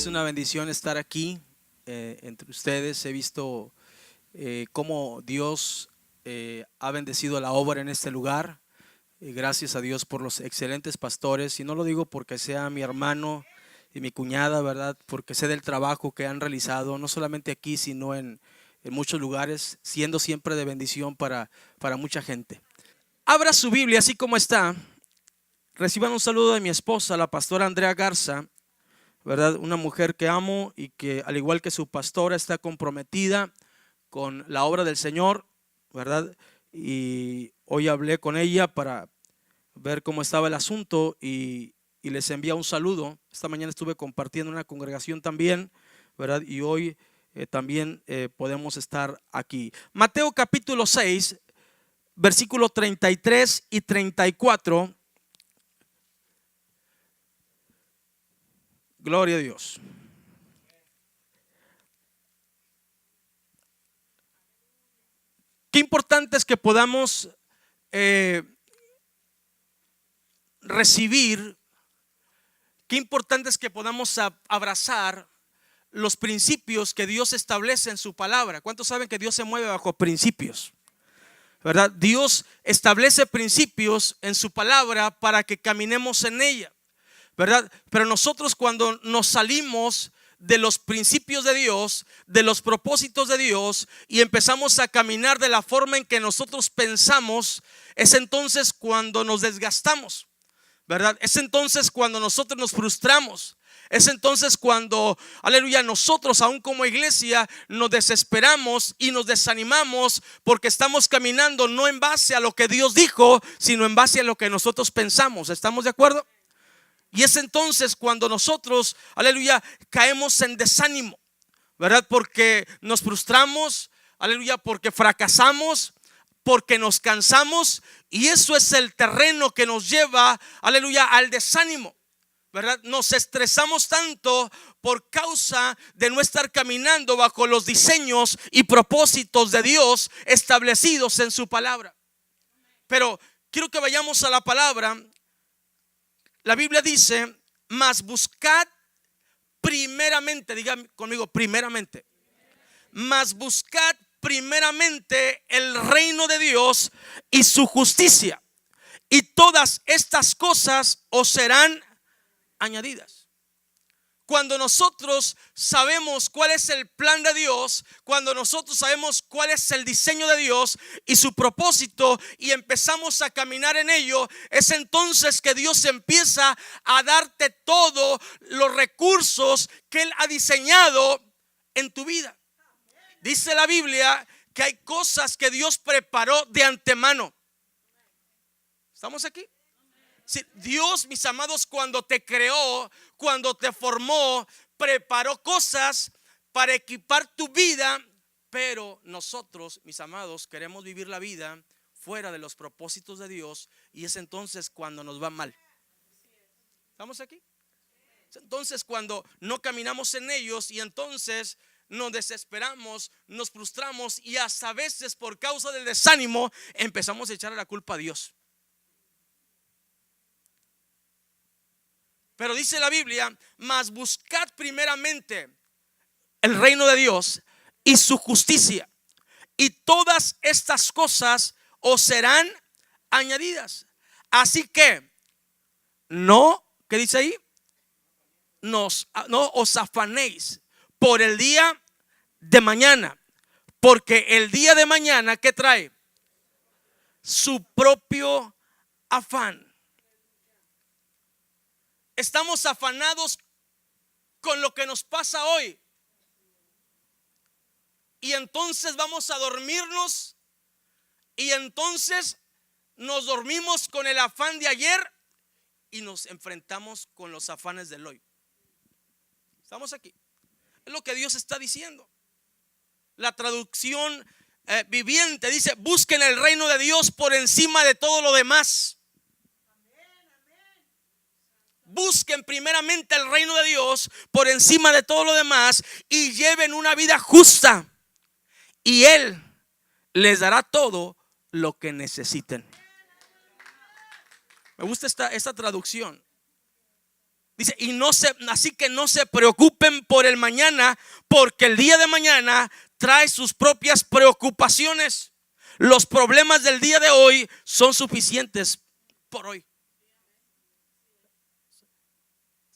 Es una bendición estar aquí entre ustedes. He visto cómo Dios ha bendecido la obra en este lugar. Gracias a Dios por los excelentes pastores. Y no lo digo porque sea mi hermano y mi cuñada, ¿verdad? Porque sé del trabajo que han realizado, no solamente aquí, sino en muchos lugares, siendo siempre de bendición para mucha gente. Abra su Biblia así como está. Reciban un saludo de mi esposa, la pastora Andrea Garza, ¿verdad? Una mujer que amo y que, al igual que su pastora, está comprometida con la obra del Señor, ¿verdad? Y hoy hablé con ella para ver cómo estaba el asunto y les envía un saludo. Esta mañana estuve compartiendo una congregación también, ¿verdad? Y hoy también podemos estar aquí. Mateo capítulo 6, versículo 33 y 34. Gloria a Dios. Qué importante es que podamos recibir, qué importante es que podamos abrazar los principios que Dios establece en su palabra. ¿Cuántos saben que Dios se mueve bajo principios? ¿Verdad? Dios establece principios en su palabra para que caminemos en ella, ¿verdad? Pero nosotros, cuando nos salimos de los principios de Dios, de los propósitos de Dios, y empezamos a caminar de la forma en que nosotros pensamos, es entonces cuando nos desgastamos, ¿verdad? Es entonces cuando nosotros nos frustramos. Es entonces cuando, aleluya, nosotros aún como iglesia nos desesperamos y nos desanimamos, porque estamos caminando no en base a lo que Dios dijo, sino en base a lo que nosotros pensamos. ¿Estamos de acuerdo? Y es entonces cuando nosotros, aleluya, caemos en desánimo, ¿verdad? Porque nos frustramos, aleluya, porque fracasamos, porque nos cansamos. Y eso es el terreno que nos lleva, aleluya, al desánimo, ¿verdad? Nos estresamos tanto por causa de no estar caminando bajo los diseños y propósitos de Dios establecidos en su palabra. Pero quiero que vayamos a la palabra. La Biblia dice: mas buscad primeramente, diga conmigo, primeramente. Mas buscad primeramente el reino de Dios y su justicia, y todas estas cosas os serán añadidas. Cuando nosotros sabemos cuál es el plan de Dios, cuando nosotros sabemos cuál es el diseño de Dios y su propósito, y empezamos a caminar en ello, es entonces que Dios empieza a darte todos los recursos que Él ha diseñado en tu vida. Dice la Biblia que hay cosas que Dios preparó de antemano. ¿Estamos aquí? Sí, Dios, mis amados, cuando te creó, cuando te formó, preparó cosas para equipar tu vida. Pero nosotros, mis amados, queremos vivir la vida fuera de los propósitos de Dios, y es entonces cuando nos va mal. ¿Estamos aquí? Es entonces cuando no caminamos en ellos, y entonces nos desesperamos, nos frustramos, y hasta a veces por causa del desánimo empezamos a echarle la culpa a Dios. Pero dice la Biblia: mas buscad primeramente el reino de Dios y su justicia, y todas estas cosas os serán añadidas. Así que no, ¿qué dice ahí? No os afanéis por el día de mañana, porque el día de mañana, ¿qué trae? Su propio afán. Estamos afanados con lo que nos pasa hoy, y entonces vamos a dormirnos, y entonces nos dormimos con el afán de ayer y nos enfrentamos con los afanes del hoy. Estamos aquí. Es lo que Dios está diciendo. La traducción viviente dice: busquen el reino de Dios por encima de todo lo demás. Busquen primeramente el reino de Dios por encima de todo lo demás, y lleven una vida justa, y Él les dará todo lo que necesiten. Me gusta esta traducción. Dice, así que no se preocupen por el mañana, porque el día de mañana trae sus propias preocupaciones. Los problemas del día de hoy son suficientes por hoy.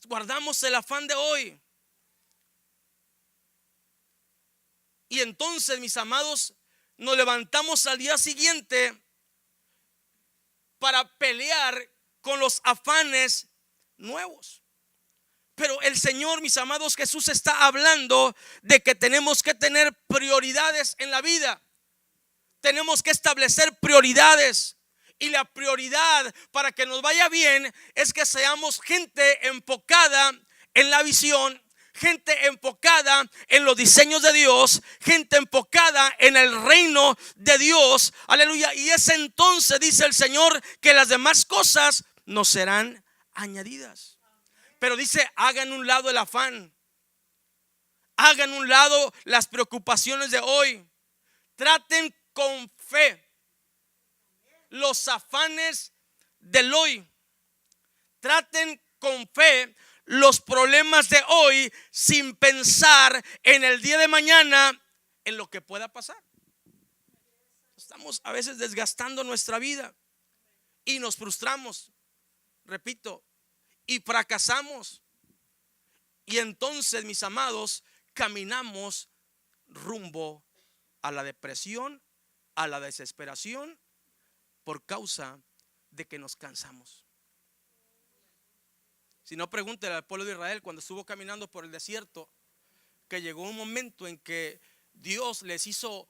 Guardamos el afán de hoy. Y entonces, mis amados, nos levantamos al día siguiente para pelear con los afanes nuevos. Pero el Señor, mis amados, Jesús está hablando de que tenemos que tener prioridades en la vida. Tenemos que establecer prioridades. Y la prioridad para que nos vaya bien es que seamos gente enfocada en la visión, gente enfocada en los diseños de Dios, gente enfocada en el reino de Dios. Aleluya. Y es entonces, dice el Señor, que las demás cosas nos serán añadidas. Pero dice, hagan un lado el afán, hagan un lado las preocupaciones de hoy. Traten con fe los afanes del hoy. Traten con fe los problemas de hoy sin pensar en el día de mañana, en lo que pueda pasar. Estamos a veces desgastando nuestra vida y nos frustramos, repito, y fracasamos. Y entonces, mis amados, caminamos rumbo a la depresión, a la desesperación, por causa de que nos cansamos. Si no, pregúntele al pueblo de Israel cuando estuvo caminando por el desierto, que llegó un momento en que Dios les hizo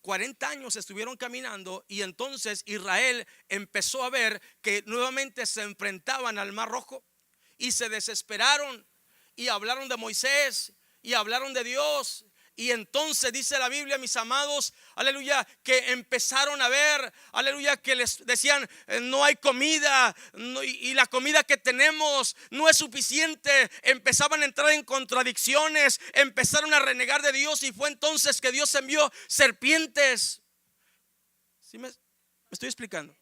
40 años, estuvieron caminando, y entonces Israel empezó a ver que nuevamente se enfrentaban al Mar Rojo y se desesperaron y hablaron de Moisés y hablaron de Dios. Y entonces dice la Biblia, mis amados, aleluya, que empezaron a ver, aleluya, que les decían, no hay comida, y la comida que tenemos no es suficiente. Empezaban a entrar en contradicciones, empezaron a renegar de Dios, y fue entonces que Dios envió serpientes. ¿Sí me estoy explicando?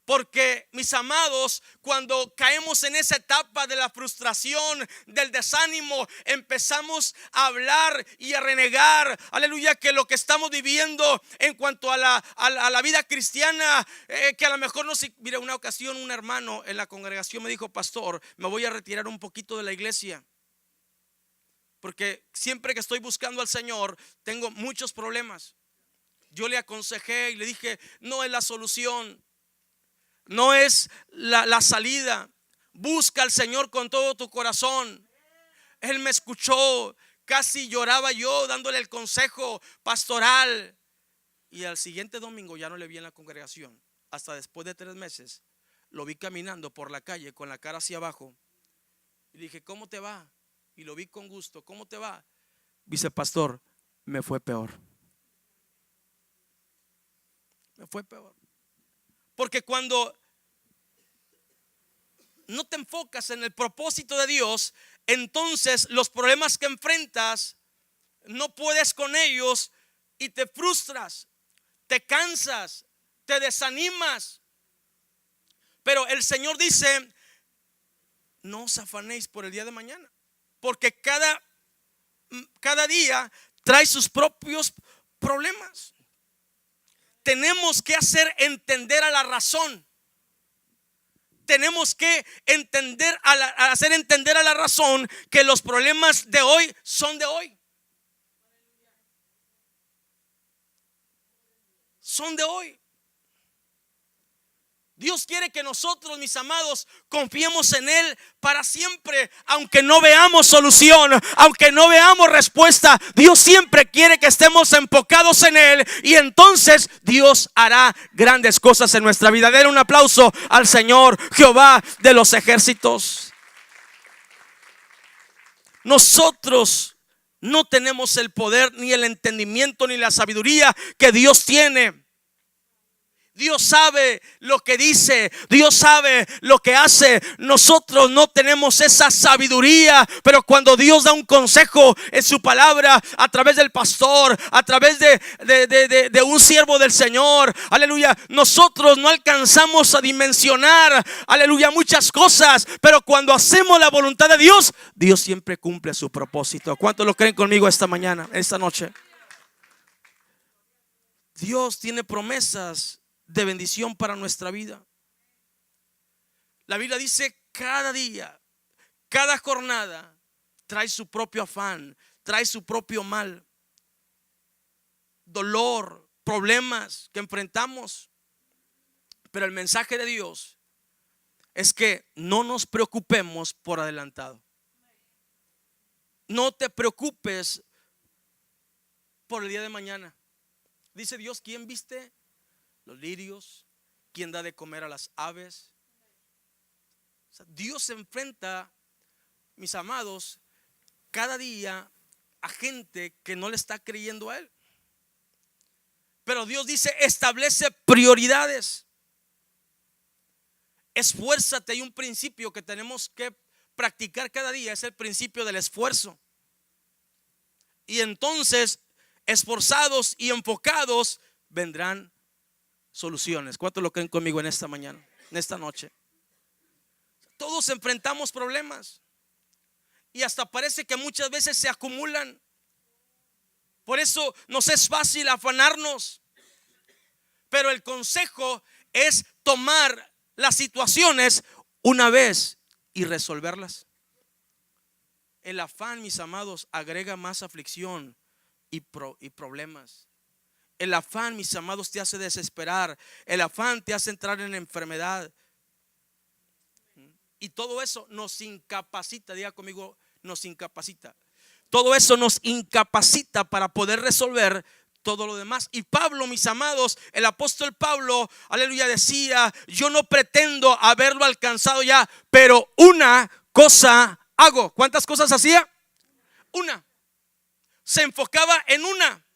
Porque, mis amados, cuando caemos en esa etapa de la frustración, del desánimo, empezamos a hablar y a renegar, aleluya, que lo que estamos viviendo en cuanto a la vida cristiana, que a lo mejor no se... Mira, una ocasión un hermano en la congregación me dijo, pastor, me voy a retirar un poquito de la iglesia, porque siempre que estoy buscando al Señor tengo muchos problemas. Yo le aconsejé y le dije, no es la solución, no es la salida. Busca al Señor con todo tu corazón. Él me escuchó, casi lloraba yo dándole el consejo pastoral. Y al siguiente domingo ya no le vi en la congregación. Hasta después de 3 meses lo vi caminando por la calle con la cara hacia abajo. Y dije, ¿cómo te va? Y lo vi con gusto. ¿Cómo te va? Dice, pastor, me fue peor. Me fue peor. Porque cuando no te enfocas en el propósito de Dios, entonces los problemas que enfrentas no puedes con ellos y te frustras, te cansas, te desanimas. Pero el Señor dice, no os afanéis por el día de mañana, porque cada día trae sus propios problemas. Tenemos que hacer entender a la razón. Tenemos que hacer entender a la razón que los problemas de hoy son de hoy. Son de hoy. Dios quiere que nosotros, mis amados, confiemos en Él para siempre. Aunque no veamos solución, aunque no veamos respuesta, Dios siempre quiere que estemos enfocados en Él. Y entonces Dios hará grandes cosas en nuestra vida. Den un aplauso al Señor, Jehová de los ejércitos. Nosotros no tenemos el poder, ni el entendimiento, ni la sabiduría que Dios tiene. Dios sabe lo que dice, Dios sabe lo que hace. Nosotros no tenemos esa sabiduría, pero cuando Dios da un consejo en su palabra, a través del pastor, a través de un siervo del Señor, aleluya, nosotros no alcanzamos a dimensionar, aleluya, muchas cosas, pero cuando hacemos la voluntad de Dios, Dios siempre cumple su propósito. ¿Cuántos lo creen conmigo esta mañana, esta noche? Dios tiene promesas de bendición para nuestra vida. La Biblia dice: cada día, cada jornada trae su propio afán, trae su propio mal, dolor, problemas que enfrentamos. Pero el mensaje de Dios es que no nos preocupemos por adelantado. No te preocupes por el día de mañana. Dice Dios: ¿quién viste los lirios? ¿Quién da de comer a las aves? O sea, Dios se enfrenta, mis amados, cada día a gente que no le está creyendo a Él. Pero Dios dice: establece prioridades. Esfuérzate. Hay un principio que tenemos que practicar cada día, es el principio del esfuerzo. Y entonces, esforzados y enfocados, vendrán soluciones. ¿Cuántos lo creen conmigo en esta mañana, en esta noche? Todos enfrentamos problemas y hasta parece que muchas veces se acumulan. Por eso nos es fácil afanarnos. Pero el consejo es tomar las situaciones una vez y resolverlas. El afán, mis amados, agrega más aflicción y problemas. El afán, mis amados, te hace desesperar. El afán te hace entrar en enfermedad. Y todo eso nos incapacita. Diga conmigo: nos incapacita. Todo eso nos incapacita para poder resolver todo lo demás. Y Pablo, mis amados, el apóstol Pablo, aleluya, decía: yo no pretendo haberlo alcanzado ya, pero una cosa hago. ¿Cuántas cosas hacía? Una. Se enfocaba en una.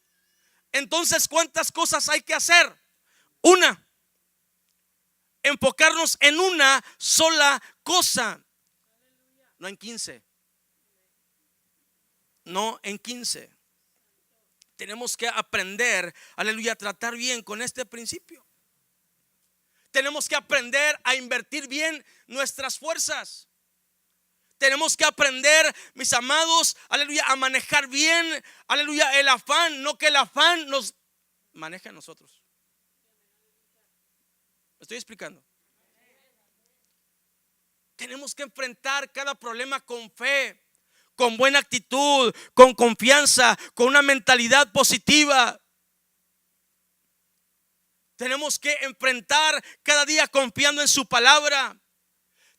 Entonces, ¿cuántas cosas hay que hacer? Una. Enfocarnos en una sola cosa. No en 15. No en 15. Tenemos que aprender, aleluya, a tratar bien con este principio. Tenemos que aprender a invertir bien nuestras fuerzas. Tenemos que aprender, mis amados, aleluya, a manejar bien, aleluya, el afán. No que el afán nos maneje a nosotros. ¿Me estoy explicando? Tenemos que enfrentar cada problema con fe, con buena actitud, con confianza, con una mentalidad positiva. Tenemos que enfrentar cada día confiando en su palabra.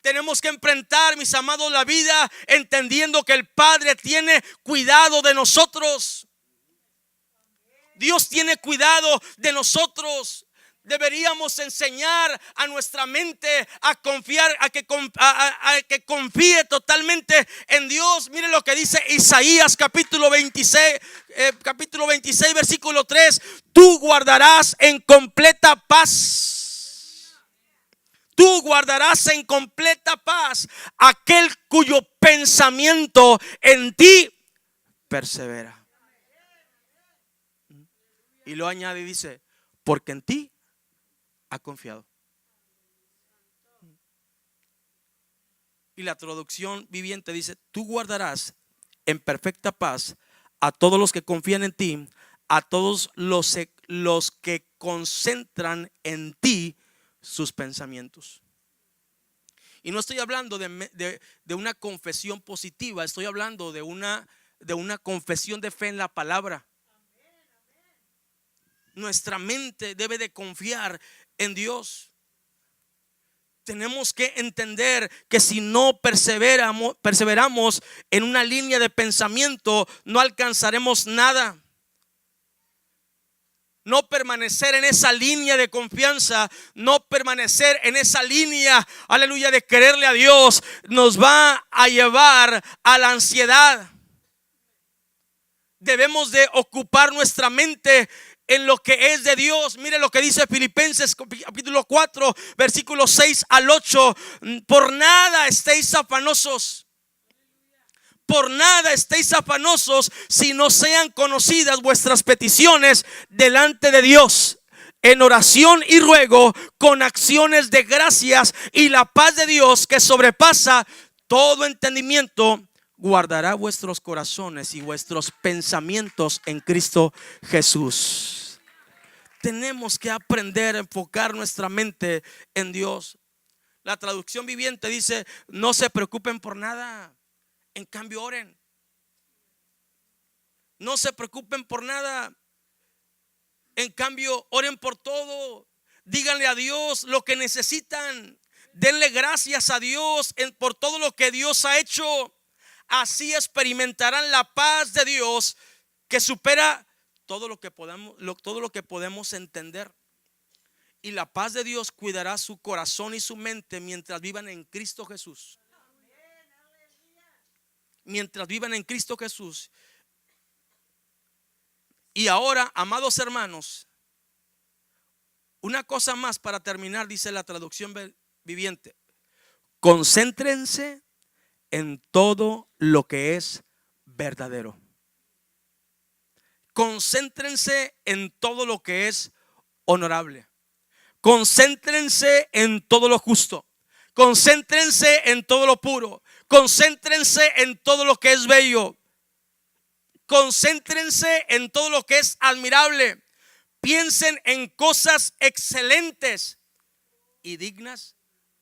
Tenemos que enfrentar, mis amados, la vida entendiendo que el Padre tiene cuidado de nosotros. Dios tiene cuidado de nosotros. Deberíamos enseñar a nuestra mente a confiar, a que confíe totalmente en Dios. Mire lo que dice Isaías capítulo 26, versículo 3. Tú guardarás en completa paz. Tú guardarás en completa paz aquel cuyo pensamiento en ti persevera. Y lo añade y dice: porque en ti ha confiado. Y la traducción viviente dice: tú guardarás en perfecta paz a todos los que confían en ti, a todos los que concentran en ti sus pensamientos. Y no estoy hablando de una confesión positiva, estoy hablando de una confesión de fe en la palabra. Nuestra mente debe de confiar en Dios. Tenemos que entender que si no perseveramos en una línea de pensamiento, no alcanzaremos nada. No permanecer en esa línea de confianza, no permanecer en esa línea, aleluya, de quererle a Dios, nos va a llevar a la ansiedad. Debemos de ocupar nuestra mente en lo que es de Dios. Mire lo que dice Filipenses capítulo 4 versículos 6 al 8. Por nada estéis afanosos. Por nada estéis afanosos, si no sean conocidas vuestras peticiones delante de Dios, en oración y ruego, con acciones de gracias, y la paz de Dios, que sobrepasa todo entendimiento, guardará vuestros corazones y vuestros pensamientos en Cristo Jesús. Tenemos que aprender a enfocar nuestra mente en Dios. La traducción viviente dice: no se preocupen por nada, en cambio oren. No se preocupen por nada, en cambio oren por todo. Díganle a Dios lo que necesitan. Denle gracias a Dios por todo lo que Dios ha hecho. Así experimentarán la paz de Dios, que supera todo lo que podemos entender. Y la paz de Dios cuidará su corazón y su mente mientras vivan en Cristo Jesús. Mientras vivan en Cristo Jesús. Y ahora, amados hermanos, una cosa más para terminar, dice la traducción viviente: concéntrense en todo lo que es verdadero. Concéntrense en todo lo que es honorable. Concéntrense en todo lo justo. Concéntrense en todo lo puro. Concéntrense en todo lo que es bello. Concéntrense en todo lo que es admirable. Piensen en cosas excelentes y dignas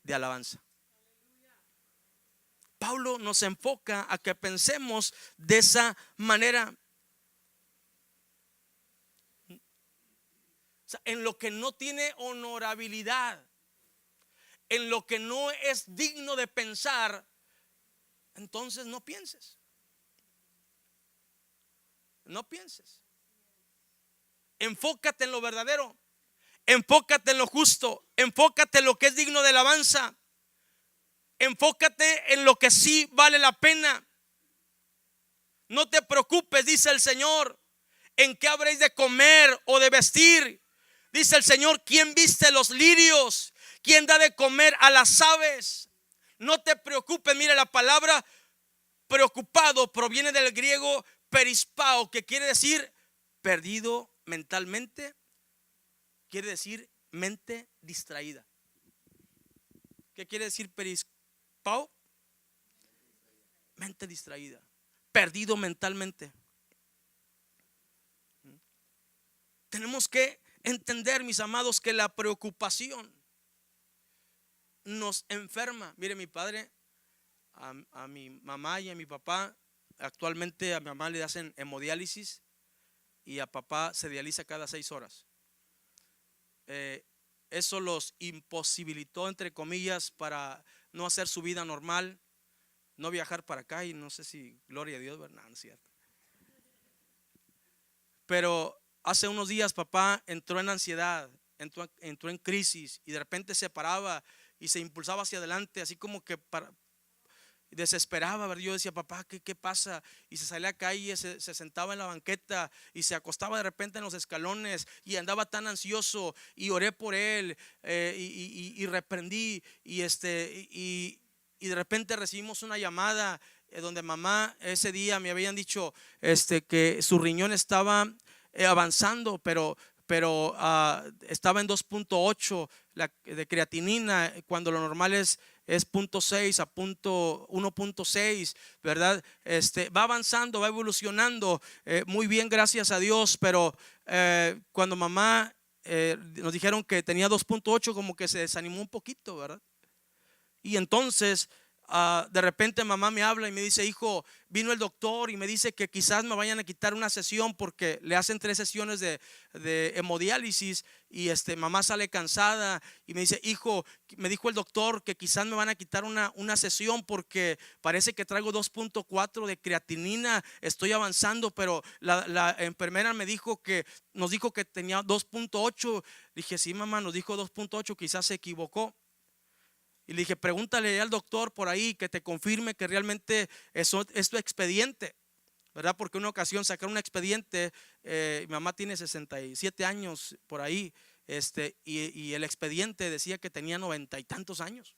de alabanza. Pablo nos enfoca a que pensemos de esa manera. O sea, en lo que no tiene honorabilidad, en lo que no es digno de pensar, entonces no pienses. No pienses. Enfócate en lo verdadero. Enfócate en lo justo. Enfócate en lo que es digno de alabanza. Enfócate en lo que sí vale la pena. No te preocupes, dice el Señor, en qué habréis de comer o de vestir. Dice el Señor: ¿quién viste los lirios? ¿Quién da de comer a las aves? No te preocupes. Mire, la palabra preocupado proviene del griego perispao, que quiere decir perdido mentalmente. Quiere decir mente distraída. ¿Qué quiere decir perispao? Mente distraída, perdido mentalmente. Tenemos que entender, mis amados, que la preocupación nos enferma. Mire, mi padre, a mi mamá y a mi papá, actualmente a mi mamá le hacen hemodiálisis y a papá se dializa cada 6 horas. Eso los imposibilitó, entre comillas, para no hacer su vida normal, no viajar para acá, y no sé si, gloria a Dios, ¿verdad? No es cierto. Pero hace unos días papá entró en ansiedad, entró en crisis, y de repente se paraba y se impulsaba hacia adelante, así como que desesperaba. Yo decía: papá, ¿qué pasa? Y se salía a la calle, se sentaba en la banqueta y se acostaba de repente en los escalones, y andaba tan ansioso, y oré por él, y reprendí, y de repente recibimos una llamada donde mamá ese día me habían dicho que su riñón estaba avanzando, pero estaba en 2.8 de creatinina, cuando lo normal es 0.6 a 1.6, ¿verdad? Va avanzando, va evolucionando muy bien, gracias a Dios. Pero cuando mamá nos dijeron que tenía 2.8, como que se desanimó un poquito, ¿verdad? Y entonces de repente mamá me habla y me dice: hijo, vino el doctor y me dice que quizás me vayan a quitar una sesión, porque le hacen 3 sesiones de hemodiálisis, y mamá sale cansada, y me dice: hijo, me dijo el doctor que quizás me van a quitar una sesión, porque parece que traigo 2.4 de creatinina, estoy avanzando. Pero la enfermera nos dijo que tenía 2.8. Dije: sí, mamá, nos dijo 2.8, quizás se equivocó. Y le dije: pregúntale al doctor por ahí que te confirme que realmente eso es tu expediente, ¿verdad? Porque una ocasión sacaron un expediente, mi mamá tiene 67 años por ahí, y el expediente decía que tenía 90 y tantos años.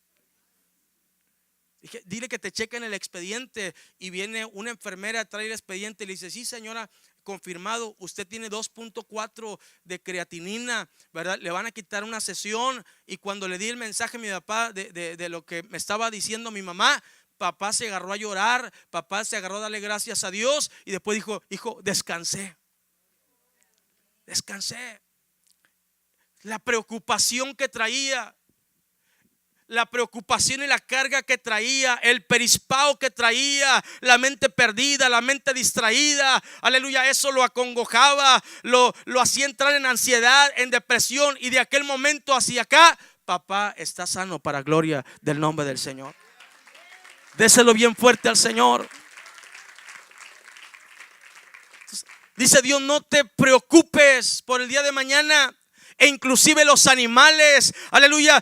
Dije, dile que te chequen el expediente, y viene una enfermera a traer el expediente y le dice: sí, señora, confirmado, usted tiene 2.4 de creatinina, ¿verdad? Le van a quitar una sesión. Y cuando le di el mensaje a mi papá de lo que me estaba diciendo mi mamá, papá se agarró a llorar, papá se agarró a darle gracias a Dios, y después dijo: hijo, descansé. La preocupación que traía, la preocupación y la carga que traía, el perispao que traía, la mente perdida, la mente distraída, aleluya, eso lo acongojaba, lo hacía entrar en ansiedad, en depresión. Y de aquel momento hacia acá, papá está sano para gloria del nombre del Señor. Déselo bien fuerte al Señor. Dice Dios: no te preocupes por el día de mañana. E inclusive los animales, aleluya,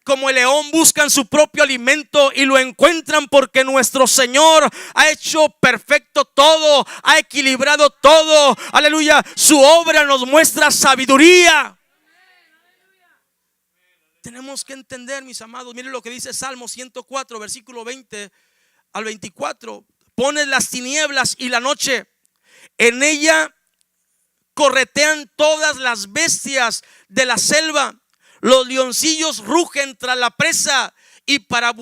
como el león, buscan su propio alimento y lo encuentran, porque nuestro Señor ha hecho perfecto todo, ha equilibrado todo, aleluya. Su obra nos muestra sabiduría. Tenemos que entender, mis amados, miren lo que dice Salmo 104, versículo 20 al 24. Pones las tinieblas y la noche, en ella corretean todas las bestias de la selva. Los leoncillos rugen tras la presa, y para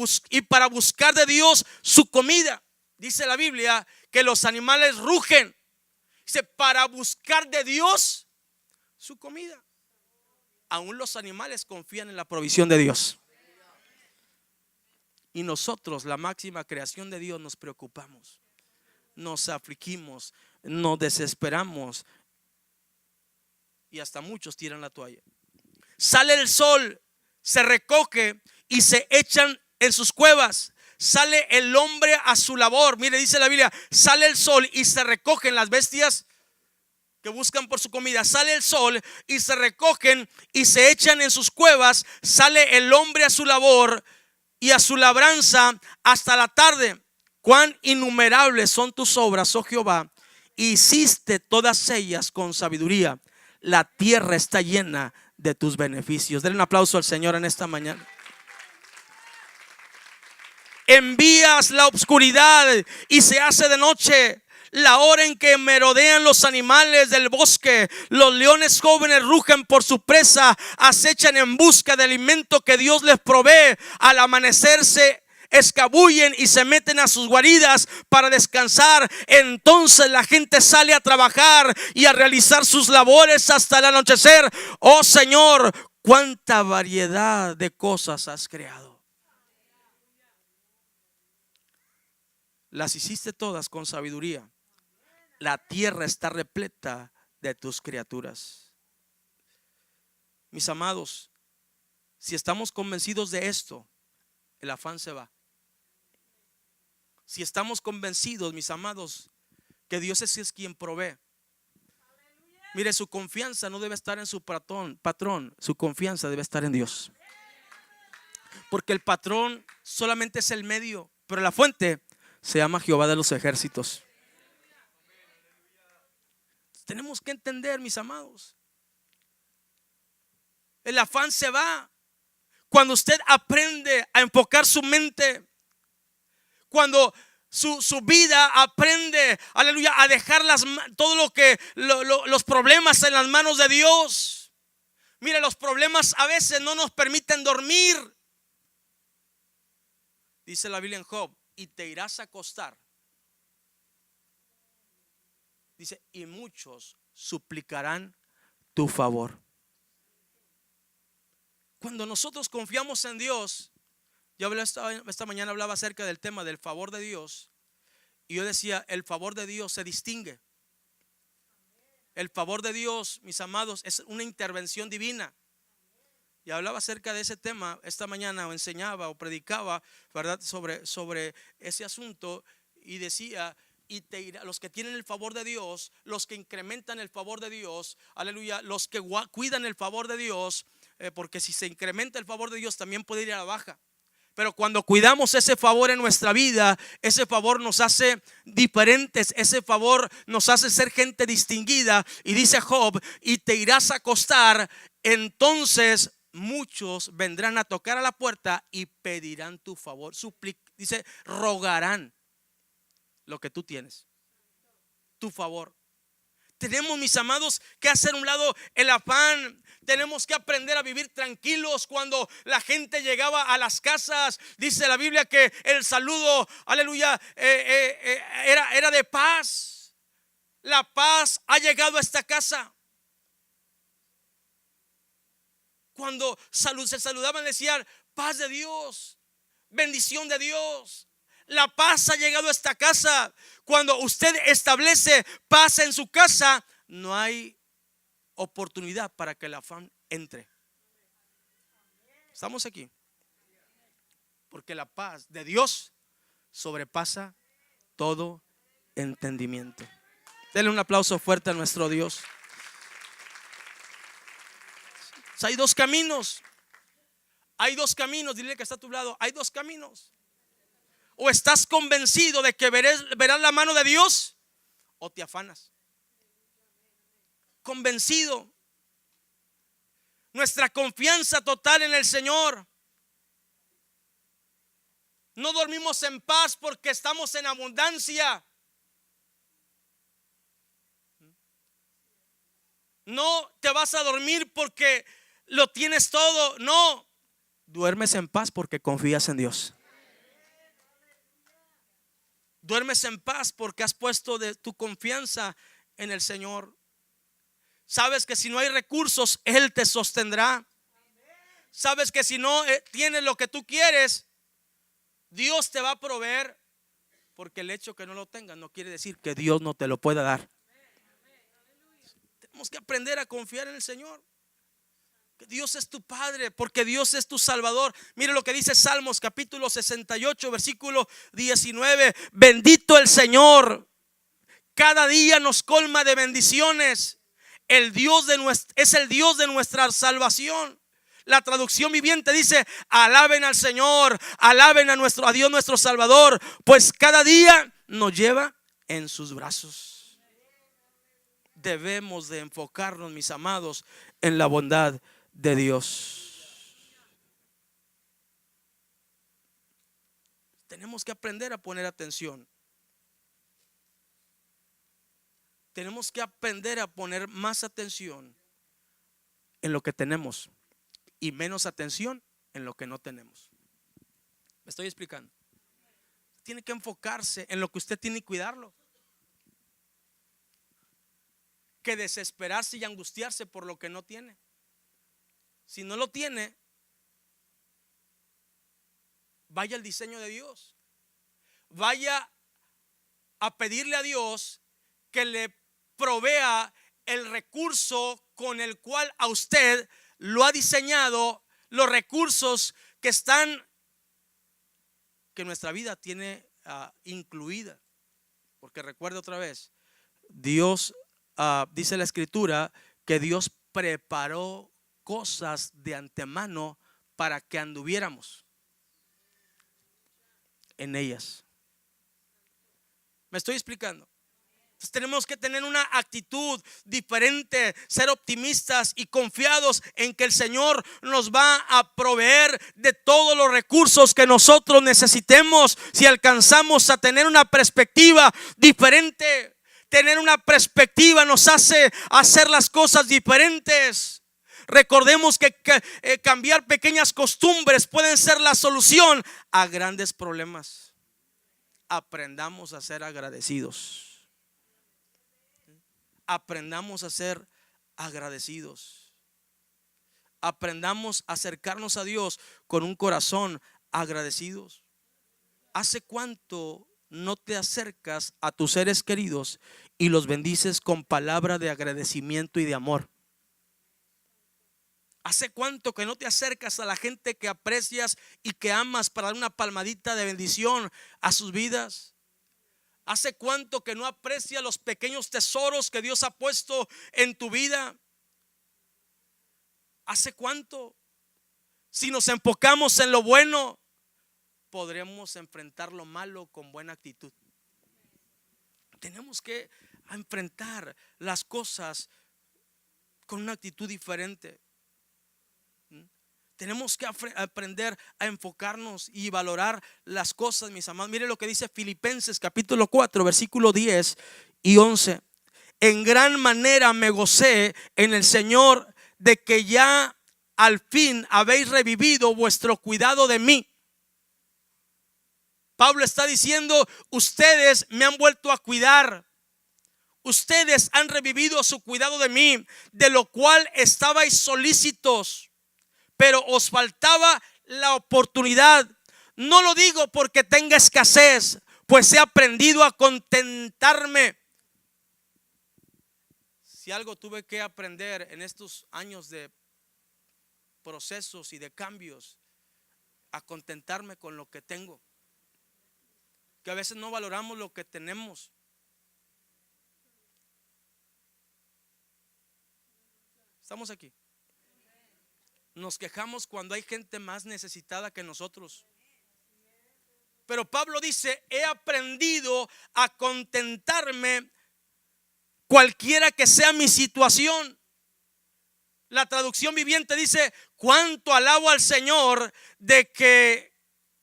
buscar de Dios su comida. Dice la Biblia que los animales rugen, dice, para buscar de Dios su comida. Aún los animales confían en la provisión de Dios. Y nosotros, la máxima creación de Dios, nos preocupamos, nos afligimos, nos desesperamos, y hasta muchos tiran la toalla. Sale el sol, se recoge y se echan en sus cuevas. Sale el hombre a su labor. Mire, dice la Biblia: sale el sol y se recogen las bestias que buscan por su comida. Sale el sol y se recogen y se echan en sus cuevas. Sale el hombre a su labor y a su labranza hasta la tarde. Cuán innumerables son tus obras, oh Jehová. Hiciste todas ellas con sabiduría. La tierra está llena de tus beneficios. Denle un aplauso al Señor en esta mañana. Envías la oscuridad y se hace de noche. La hora en que merodean los animales del bosque, los leones jóvenes rugen por su presa, acechan en busca de alimento que Dios les provee. Al amanecer se escabullen y se meten a sus guaridas para descansar. Entonces la gente sale a trabajar y a realizar sus labores hasta el anochecer. Oh Señor, cuánta variedad de cosas has creado. Las hiciste todas con sabiduría. La tierra está repleta de tus criaturas. Mis amados, si estamos convencidos de esto, el afán se va. Si estamos convencidos, mis amados, que Dios es quien provee, mire, su confianza no debe estar en su patrón, su confianza debe estar en Dios. Porque el patrón solamente es el medio, pero la fuente se llama Jehová de los ejércitos. Tenemos que entender, mis amados, el afán se va cuando usted aprende a enfocar su mente, cuando su vida aprende, aleluya, a dejar todo los problemas en las manos de Dios. Mire, los problemas a veces no nos permiten dormir. Dice la Biblia en Job: y te irás a acostar. Dice: y muchos suplicarán tu favor. Cuando nosotros confiamos en Dios, yo esta mañana hablaba acerca del tema del favor de Dios, y yo decía: el favor de Dios se distingue. El favor de Dios, mis amados, es una intervención divina. Y hablaba acerca de ese tema esta mañana, o enseñaba o predicaba, ¿verdad?, sobre ese asunto, y decía: y te irá, los que tienen el favor de Dios, los que incrementan el favor de Dios, aleluya, los que cuidan el favor de Dios, porque si se incrementa el favor de Dios también puede ir a la baja. Pero cuando cuidamos ese favor en nuestra vida, ese favor nos hace diferentes, ese favor nos hace ser gente distinguida. Y dice Job: y te irás a acostar, entonces muchos vendrán a tocar a la puerta y pedirán tu favor. Dice, rogarán lo que tú tienes, tu favor. Tenemos, mis amados, que hacer a un lado el afán. Tenemos que aprender a vivir tranquilos. Cuando la gente llegaba a las casas, dice la Biblia que el saludo, aleluya, era de paz. La paz ha llegado a esta casa. Cuando se saludaban, decían: paz de Dios, bendición de Dios. La paz ha llegado a esta casa. Cuando usted establece paz en su casa, no hay oportunidad para que el afán entre. Estamos aquí porque la paz de Dios sobrepasa todo entendimiento. Denle un aplauso fuerte a nuestro Dios. Hay dos caminos. Hay dos caminos. Dile que está a tu lado: hay dos caminos. O estás convencido de que verás la mano de Dios, o te afanas. Convencido. Nuestra confianza total en el Señor. No dormimos en paz porque estamos en abundancia. No te vas a dormir porque lo tienes todo. No, duermes en paz porque confías en Dios. Duermes en paz porque has puesto tu confianza en el Señor. Sabes que si no hay recursos, Él te sostendrá. Sabes que si no tienes lo que tú quieres, Dios te va a proveer. Porque el hecho que no lo tengas no quiere decir que Dios no te lo pueda dar. Tenemos que aprender a confiar en el Señor. Que Dios es tu Padre, porque Dios es tu Salvador. Mire lo que dice Salmos capítulo 68, versículo 19. Bendito el Señor, cada día nos colma de bendiciones. Es el Dios de nuestra salvación. La traducción viviente dice: alaben al Señor, alaben a Dios nuestro Salvador, pues cada día nos lleva en sus brazos. Debemos de enfocarnos, mis amados, en la bondad de Dios. Tenemos que aprender a poner atención. Tenemos que aprender a poner más atención en lo que tenemos y menos atención en lo que no tenemos. ¿Me estoy explicando? Tiene que enfocarse en lo que usted tiene y cuidarlo, que desesperarse y angustiarse por lo que no tiene. Si no lo tiene, vaya al diseño de Dios. Vaya a pedirle a Dios que le provea el recurso con el cual a usted lo ha diseñado, los recursos que nuestra vida tiene incluida. Porque recuerde otra vez, Dios, dice la Escritura, que Dios preparó cosas de antemano para que anduviéramos en ellas. ¿Me estoy explicando? Entonces tenemos que tener una actitud diferente, ser optimistas y confiados en que el Señor nos va a proveer de todos los recursos que nosotros necesitemos. Si alcanzamos a tener una perspectiva diferente, tener una perspectiva nos hace hacer las cosas diferentes. Recordemos que cambiar pequeñas costumbres pueden ser la solución a grandes problemas. Aprendamos a ser agradecidos. Aprendamos a ser agradecidos. Aprendamos a acercarnos a Dios con un corazón agradecidos. ¿Hace cuánto no te acercas a tus seres queridos y los bendices con palabra de agradecimiento y de amor? ¿Hace cuánto que no te acercas a la gente que aprecias y que amas para dar una palmadita de bendición a sus vidas? ¿Hace cuánto que no aprecias los pequeños tesoros que Dios ha puesto en tu vida? ¿Hace cuánto? Si nos enfocamos en lo bueno, podremos enfrentar lo malo con buena actitud. Tenemos que enfrentar las cosas con una actitud diferente. Tenemos que aprender a enfocarnos y valorar las cosas, mis amados. Mire lo que dice Filipenses capítulo 4, versículo 10 y 11. En gran manera me gocé en el Señor de que ya al fin habéis revivido vuestro cuidado de mí. Pablo está diciendo: ustedes me han vuelto a cuidar. Ustedes han revivido su cuidado de mí, de lo cual estabais solícitos, pero os faltaba la oportunidad. No lo digo porque tenga escasez, pues he aprendido a contentarme. Si algo tuve que aprender en estos años de procesos y de cambios, a contentarme con lo que tengo. Que a veces no valoramos lo que tenemos. Estamos aquí. Nos quejamos cuando hay gente más necesitada que nosotros. Pero Pablo dice: he aprendido a contentarme cualquiera que sea mi situación. La traducción viviente dice: cuánto alabo al Señor de que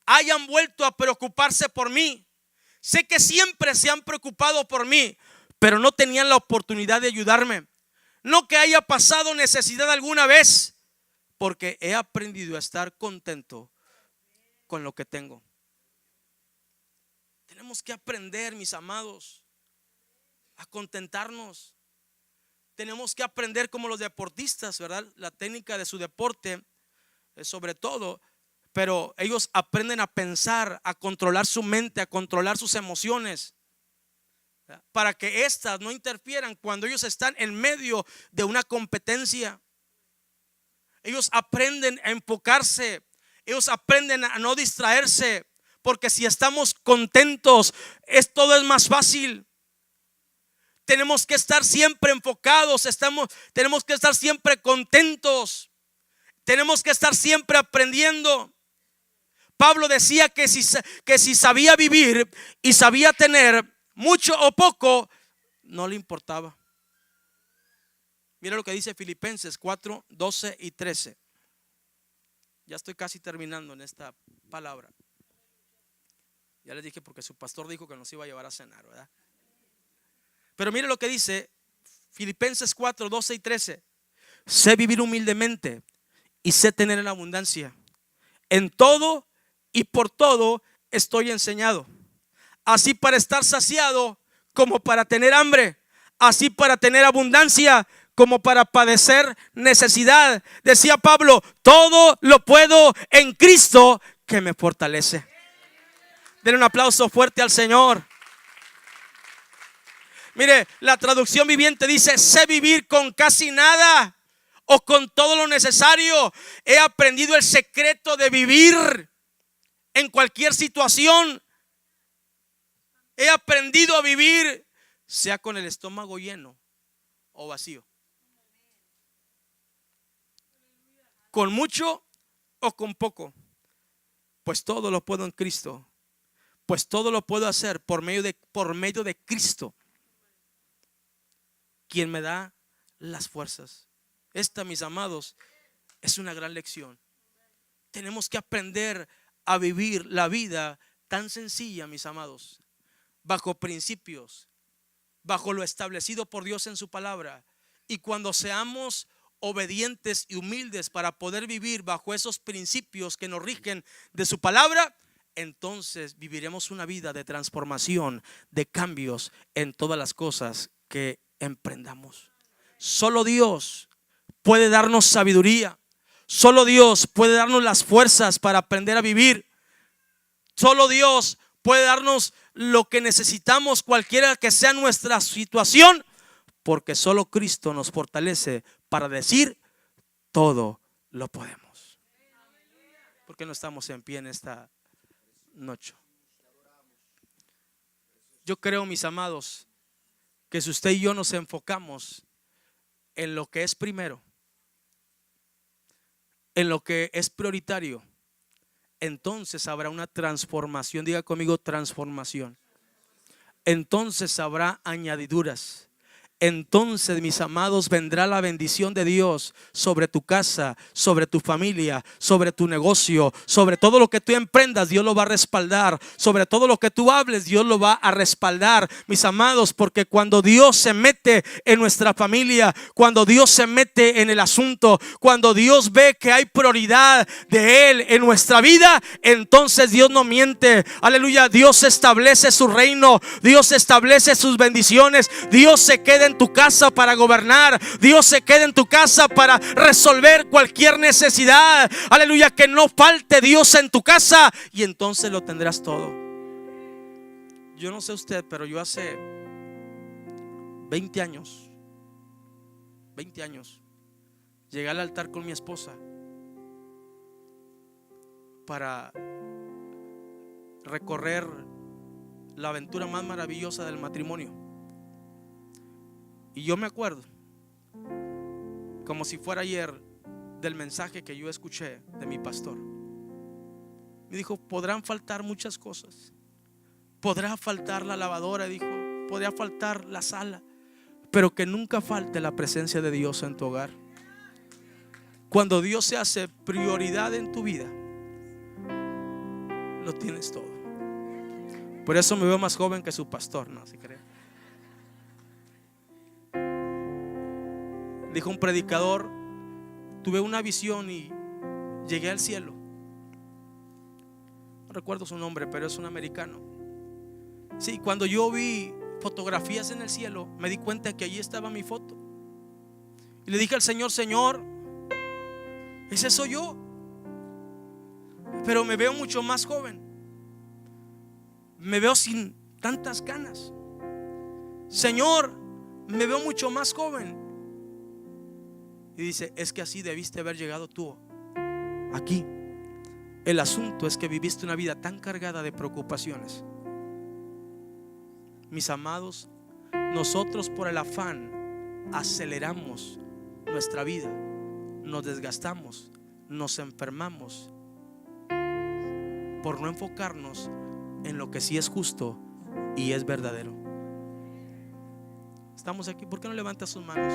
hayan vuelto a preocuparse por mí. Sé que siempre se han preocupado por mí, pero no tenían la oportunidad de ayudarme. No que haya pasado necesidad alguna vez, porque he aprendido a estar contento con lo que tengo. Tenemos que aprender, mis amados, a contentarnos. Tenemos que aprender como los deportistas, ¿verdad? La técnica de su deporte, sobre todo. Pero ellos aprenden a pensar, a controlar su mente, a controlar sus emociones, para que éstas no interfieran cuando ellos están en medio de una competencia. Ellos aprenden a enfocarse, ellos aprenden a no distraerse, porque si estamos contentos, todo es más fácil. Tenemos que estar siempre enfocados, tenemos que estar siempre contentos, tenemos que estar siempre aprendiendo. Pablo decía que si sabía vivir y sabía tener mucho o poco, no le importaba. Mira lo que dice Filipenses 4, 12 y 13. Ya estoy casi terminando en esta palabra. Ya les dije porque su pastor dijo que nos iba a llevar a cenar, ¿verdad? Pero mire lo que dice Filipenses 4, 12 y 13. Sé vivir humildemente y sé tener en abundancia. En todo y por todo estoy enseñado, así para estar saciado como para tener hambre, así para tener abundancia como para padecer necesidad. Decía Pablo: todo lo puedo en Cristo que me fortalece. Denle un aplauso fuerte al Señor. Mire, la traducción viviente dice: sé vivir con casi nada o con todo lo necesario. He aprendido el secreto de vivir en cualquier situación. He aprendido a vivir, sea con el estómago lleno o vacío, con mucho o con poco, pues todo lo puedo en Cristo. Pues todo lo puedo hacer por medio de Cristo, quien me da las fuerzas. Esta, mis amados, es una gran lección. Tenemos que aprender a vivir la vida tan sencilla, mis amados, bajo principios, bajo lo establecido por Dios en su palabra. Y cuando seamos obedientes y humildes para poder vivir bajo esos principios que nos rigen de su palabra, entonces viviremos una vida de transformación, de cambios en todas las cosas que emprendamos. Solo Dios puede darnos sabiduría. Solo Dios puede darnos las fuerzas para aprender a vivir. Solo Dios puede darnos lo que necesitamos, cualquiera que sea nuestra situación, porque solo Cristo nos fortalece para decir: todo lo podemos. ¿Por qué no estamos en pie en esta noche? Yo creo, mis amados, que si usted y yo nos enfocamos en lo que es primero, en lo que es prioritario, entonces habrá una transformación. Diga conmigo, transformación. Entonces habrá añadiduras. Entonces, mis amados, vendrá la bendición de Dios sobre tu casa, sobre tu familia, sobre tu negocio, sobre todo lo que tú emprendas. Dios lo va a respaldar. Sobre todo lo que tú hables, Dios lo va a respaldar, mis amados, porque cuando Dios se mete en nuestra familia, cuando Dios se mete en el asunto, cuando Dios ve que hay prioridad de Él en nuestra vida, entonces Dios no miente. Aleluya. Dios establece su reino, Dios establece sus bendiciones. Dios se queda en tu casa para gobernar. Dios se queda en tu casa para resolver cualquier necesidad. Aleluya, que no falte Dios en tu casa, y entonces lo tendrás todo. Yo no sé usted, pero yo hace 20 años llegué al altar con mi esposa para recorrer la aventura más maravillosa del matrimonio. Y yo me acuerdo, como si fuera ayer, del mensaje que yo escuché de mi pastor. Me dijo: podrán faltar muchas cosas. Podrá faltar la lavadora, dijo, podrá faltar la sala, pero que nunca falte la presencia de Dios en tu hogar. Cuando Dios se hace prioridad en tu vida, lo tienes todo. Por eso me veo más joven que su pastor, no se cree. Dijo un predicador: tuve una visión y llegué al cielo. No recuerdo su nombre, pero es un americano. Sí, cuando yo vi fotografías en el cielo, me di cuenta que allí estaba mi foto. Y le dije al Señor: Señor, ese soy yo, pero me veo mucho más joven. Me veo sin tantas canas. Señor, me veo mucho más joven. Y dice: es que así debiste haber llegado tú aquí. El asunto es que viviste una vida tan cargada de preocupaciones. Mis amados, nosotros por el afán aceleramos nuestra vida, nos desgastamos, nos enfermamos por no enfocarnos en lo que sí es justo y es verdadero. Estamos aquí. ¿Por qué no levanta sus manos?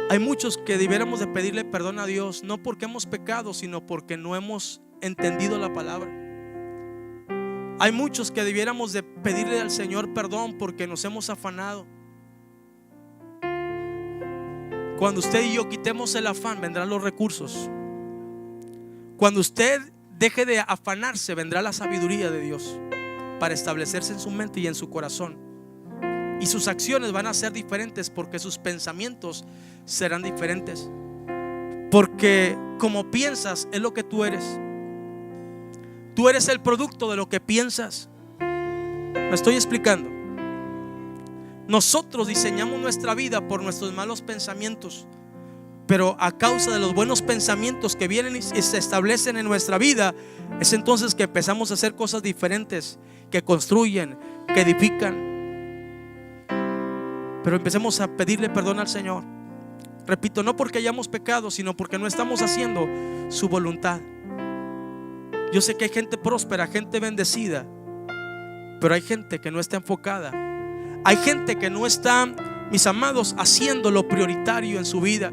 Hay muchos que debiéramos de pedirle perdón a Dios, no porque hemos pecado, sino porque no hemos entendido la palabra. Hay muchos que debiéramos de pedirle al Señor perdón porque nos hemos afanado. Cuando usted y yo quitemos el afán, vendrán los recursos. Cuando usted deje de afanarse, vendrá la sabiduría de Dios para establecerse en su mente y en su corazón. Y sus acciones van a ser diferentes, porque sus pensamientos serán diferentes. Porque como piensas es lo que tú eres. Tú eres el producto de lo que piensas. ¿Me estoy explicando? Nosotros diseñamos nuestra vida por nuestros malos pensamientos, pero a causa de los buenos pensamientos que vienen y se establecen en nuestra vida, es entonces que empezamos a hacer cosas diferentes, que construyen, que edifican. Pero empecemos a pedirle perdón al Señor. Repito, no porque hayamos pecado, sino porque no estamos haciendo su voluntad. Yo sé que hay gente próspera, gente bendecida, pero hay gente que no está enfocada. Hay gente que no está, mis amados, haciendo lo prioritario en su vida.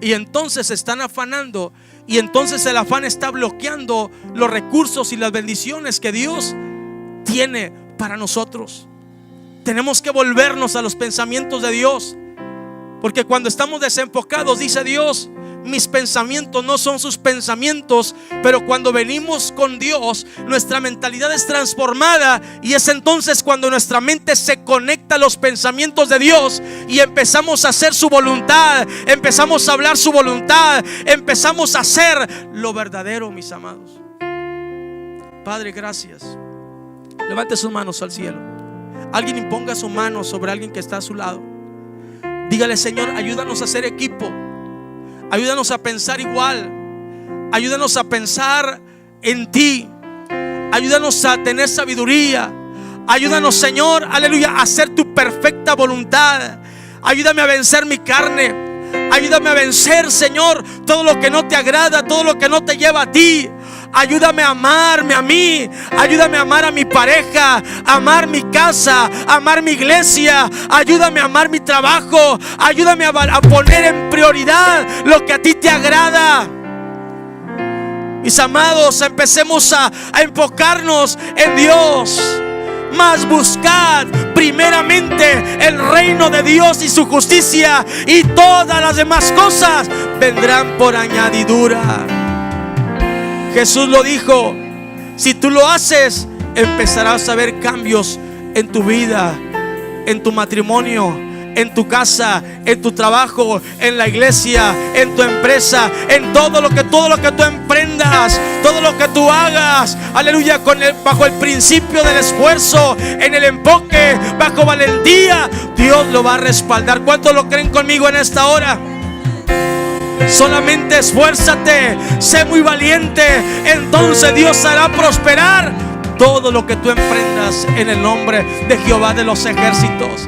Y entonces se están afanando, y entonces el afán está bloqueando los recursos y las bendiciones que Dios tiene para nosotros. Tenemos que volvernos a los pensamientos de Dios, porque cuando estamos desenfocados, dice Dios, mis pensamientos no son sus pensamientos. Pero cuando venimos con Dios, nuestra mentalidad es transformada, y es entonces cuando nuestra mente se conecta a los pensamientos de Dios y empezamos a hacer su voluntad, empezamos a hablar su voluntad, empezamos a hacer lo verdadero, mis amados. Padre, gracias. Levante sus manos al cielo. Alguien imponga su mano sobre alguien que está a su lado. Dígale: Señor, ayúdanos a hacer equipo. Ayúdanos a pensar igual. Ayúdanos a pensar en ti. Ayúdanos a tener sabiduría. Ayúdanos, Señor, aleluya, a hacer tu perfecta voluntad. Ayúdame a vencer mi carne. Ayúdame a vencer, Señor, todo lo que no te agrada, todo lo que no te lleva a ti. Ayúdame a amarme a mí. Ayúdame a amar a mi pareja, a amar mi casa, a amar mi iglesia. Ayúdame a amar mi trabajo. Ayúdame a poner en prioridad lo que a ti te agrada. Mis amados, empecemos a enfocarnos en Dios. Mas buscad primeramente el reino de Dios y su justicia, y todas las demás cosas vendrán por añadidura. Jesús lo dijo: si tú lo haces, empezarás a ver cambios en tu vida, en tu matrimonio, en tu casa, en tu trabajo, en la iglesia, en tu empresa, en todo lo que tú emprendas, todo lo que tú hagas. Aleluya, bajo el principio del esfuerzo, en el enfoque, bajo valentía, Dios lo va a respaldar. ¿Cuántos lo creen conmigo en esta hora? Solamente esfuérzate, sé muy valiente, entonces Dios hará prosperar todo lo que tú emprendas en el nombre de Jehová de los ejércitos.